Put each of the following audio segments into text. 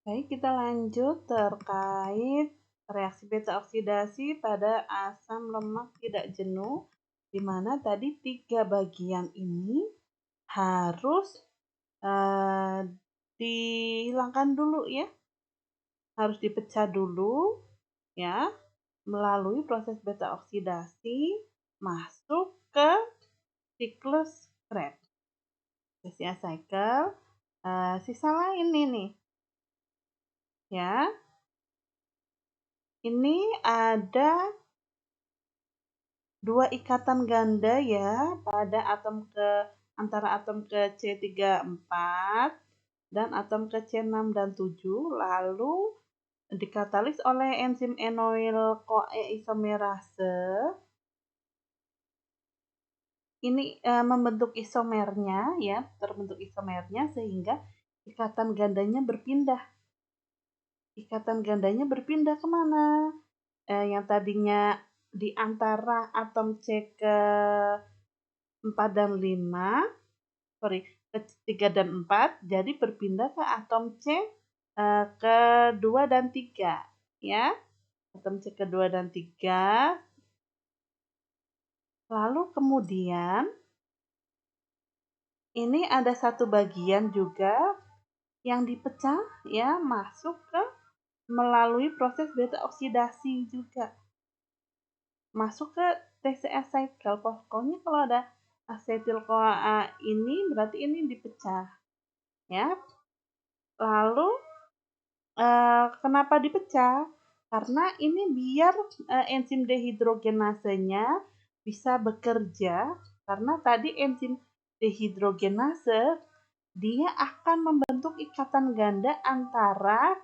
Baik, kita lanjut terkait reaksi beta oksidasi pada asam lemak tidak jenuh, di mana tadi 3 bagian ini harus eh, dihilangkan dulu ya, harus dipecah dulu ya, melalui proses beta oksidasi masuk ke siklus Krebs. Ya, cycle. Sisa lain ini ya. Ini ada 2 ikatan ganda ya pada antara atom ke C34 dan atom ke C6 dan 7, lalu dikatalis oleh enzim enoil CoA isomerase. Ini membentuk isomernya ya, terbentuk isomernya sehingga ikatan gandanya berpindah. Ikatan gandanya berpindah kemana? Yang tadinya di antara atom C ke 4 dan 5, sorry, ke 3 dan 4, jadi berpindah ke atom C ke 2 dan 3 ya. Atom C ke 2 dan 3. Lalu kemudian ini ada satu bagian juga yang dipecah ya, masuk ke melalui proses beta oksidasi juga. Masuk ke TCA cycle. Pokoknya kalau ada asetil CoA ini berarti ini dipecah ya. Lalu kenapa dipecah? Karena ini biar enzim dehidrogenasenya bisa bekerja, karena tadi enzim dehidrogenase dia akan membentuk ikatan ganda antara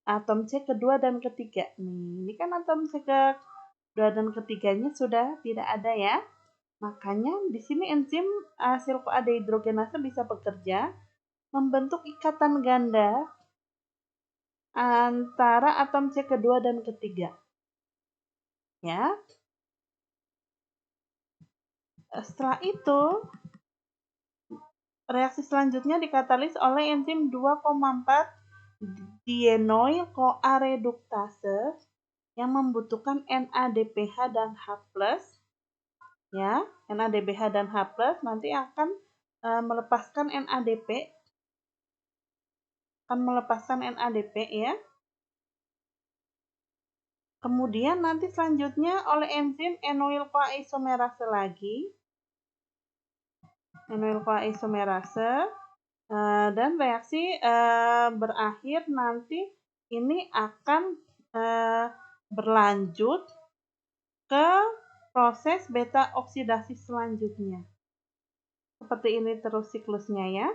atom C kedua dan ketiga. Ini kan atom C kedua dan ketiganya sudah tidak ada ya. Makanya di sini enzim asil-CoA dehidrogenase bisa bekerja membentuk ikatan ganda antara atom C kedua dan ketiga. Ya. Setelah itu, reaksi selanjutnya dikatalis oleh enzim 2,4 dienoil CoA reduktase yang membutuhkan NADPH dan H+. Ya, NADPH dan H+ nanti akan melepaskan NADP, ya. Kemudian nanti selanjutnya oleh enzim enoil CoA isomerase lagi. Enoil CoA isomerase dan reaksi berakhir nanti ini akan berlanjut ke proses beta oksidasi selanjutnya. Seperti ini terus siklusnya ya.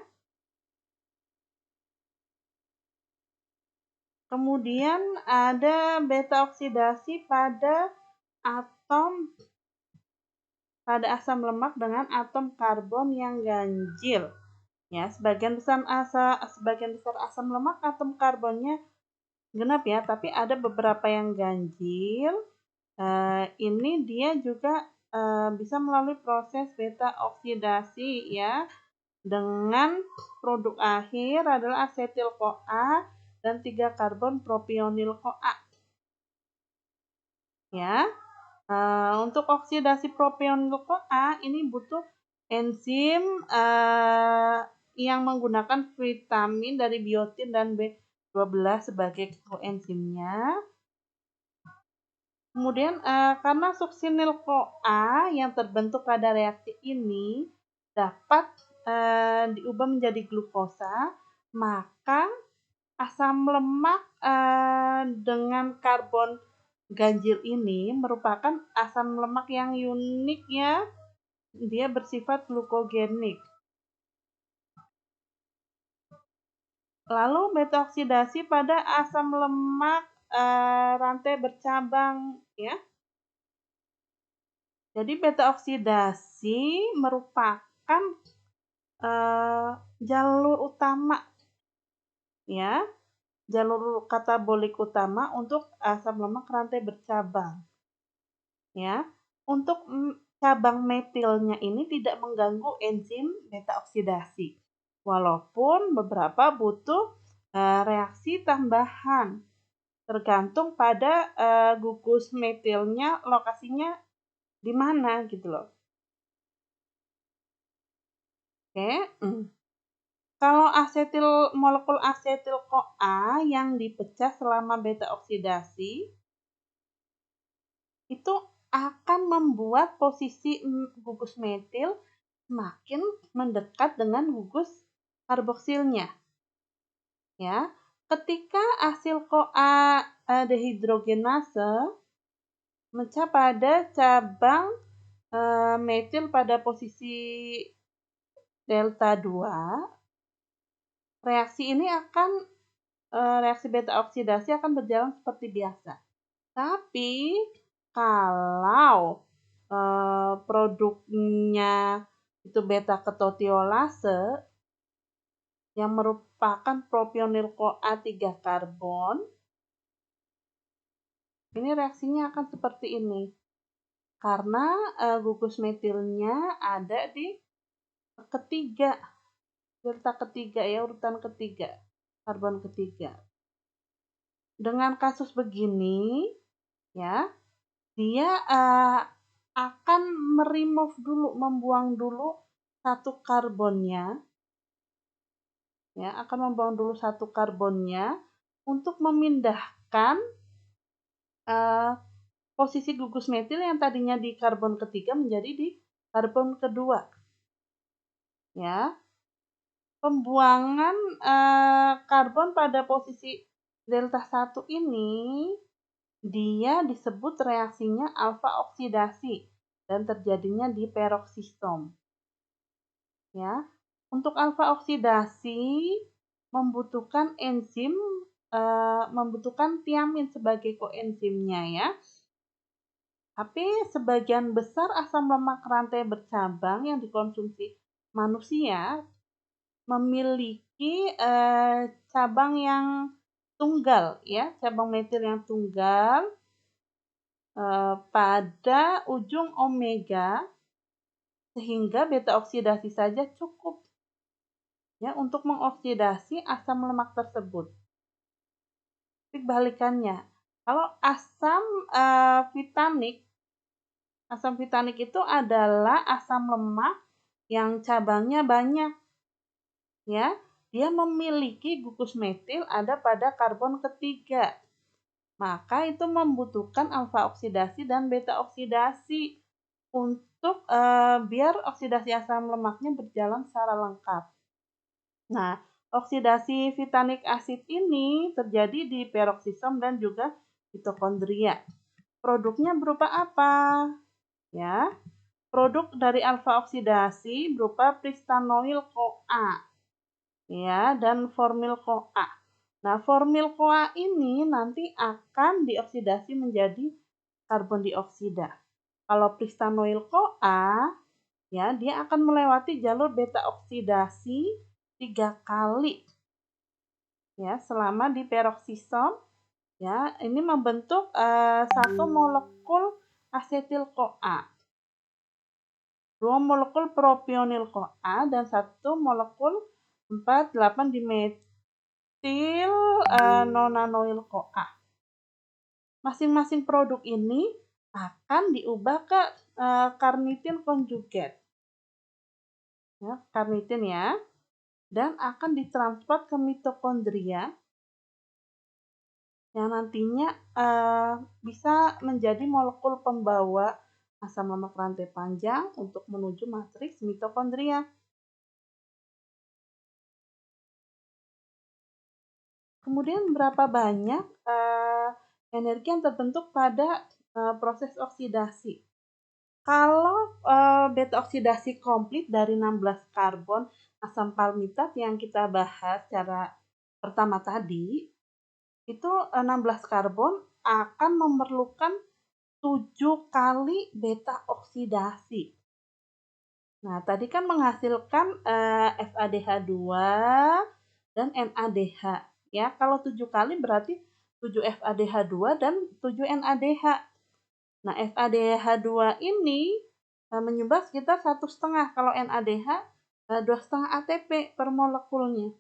Kemudian ada beta oksidasi pada asam lemak dengan atom karbon yang ganjil. Ya, sebagian besar asam lemak atom karbonnya genap ya, tapi ada beberapa yang ganjil. Ini dia juga bisa melalui proses beta oksidasi ya, dengan produk akhir adalah asetil CoA dan 3 karbon propionil CoA. Ya. Untuk oksidasi propionil CoA ini butuh enzim yang menggunakan vitamin dari biotin dan B12 sebagai koenzimnya. Kemudian karena suksinil CoA yang terbentuk pada reaksi ini dapat diubah menjadi glukosa, maka asam lemak dengan karbon ganjil ini merupakan asam lemak yang unik ya. Dia bersifat glukogenik. Lalu beta oksidasi pada asam lemak rantai bercabang ya. Jadi beta oksidasi merupakan jalur utama ya, jalur katabolik utama untuk asam lemak rantai bercabang. Ya, untuk cabang metilnya ini tidak mengganggu enzim beta oksidasi. Walaupun beberapa butuh reaksi tambahan, tergantung pada gugus metilnya lokasinya di mana gitu loh. Oke. Kalau molekul asetil-CoA yang dipecah selama beta oksidasi itu akan membuat posisi gugus metil semakin mendekat dengan gugus karboksilnya. Ya, ketika asil CoA dehidrogenase mecah pada cabang metil pada posisi delta 2, reaksi beta oksidasi akan berjalan seperti biasa. Tapi kalau produknya itu beta ketotiolase yang merupakan propionil CoA 3 karbon, ini reaksinya akan seperti ini. Karena gugus metilnya ada di ketiga, delta ketiga ya, urutan ketiga, karbon ketiga. Dengan kasus begini, ya, dia akan membuang dulu satu karbonnya, ya, untuk memindahkan posisi gugus metil yang tadinya di karbon ketiga menjadi di karbon kedua. Ya, pembuangan karbon pada posisi delta 1 ini dia disebut reaksinya alfa oksidasi dan terjadinya di peroksisom. Ya, untuk alfa oksidasi membutuhkan tiamin sebagai koenzimnya ya. Tapi sebagian besar asam lemak rantai bercabang yang dikonsumsi manusia memiliki cabang yang tunggal ya, cabang metil yang tunggal pada ujung omega, sehingga beta oksidasi saja cukup ya untuk mengoksidasi asam lemak tersebut. Kebalikannya, kalau asam vitanik itu adalah asam lemak yang cabangnya banyak. Ya, dia memiliki gugus metil ada pada karbon ketiga. Maka itu membutuhkan alfa oksidasi dan beta oksidasi untuk biar oksidasi asam lemaknya berjalan secara lengkap. Nah, oksidasi vitanik asid ini terjadi di peroksisom dan juga mitokondria. Produknya berupa apa? Ya, produk dari alfa oksidasi berupa pristanoil CoA, ya, dan formil CoA. Nah, formil CoA ini nanti akan dioksidasi menjadi karbon dioksida. Kalau pristanoil CoA, ya, dia akan melewati jalur beta oksidasi 3 kali. Ya, selama di peroksisom, ya, ini membentuk satu molekul asetil CoA, 2 molekul propionil CoA, dan 1 molekul 4,8 dimetil nonanoil CoA. Masing-masing produk ini akan diubah ke karnitin konjugat. Ya, karnitin ya. Dan akan ditransport ke mitokondria yang nantinya bisa menjadi molekul pembawa asam lemak rantai panjang untuk menuju matriks mitokondria. Kemudian berapa banyak energi yang terbentuk pada proses oksidasi? Kalau beta oksidasi komplit dari 16 karbon asam palmitat yang kita bahas secara pertama tadi, itu 16 karbon akan memerlukan 7 kali beta oksidasi. Nah, tadi kan menghasilkan FADH2 dan NADH. Ya, kalau 7 kali berarti 7 FADH2 dan 7 NADH. Nah, FADH2 ini menyumbang sekitar 1,5, kalau NADH 2,5 ATP per molekulnya.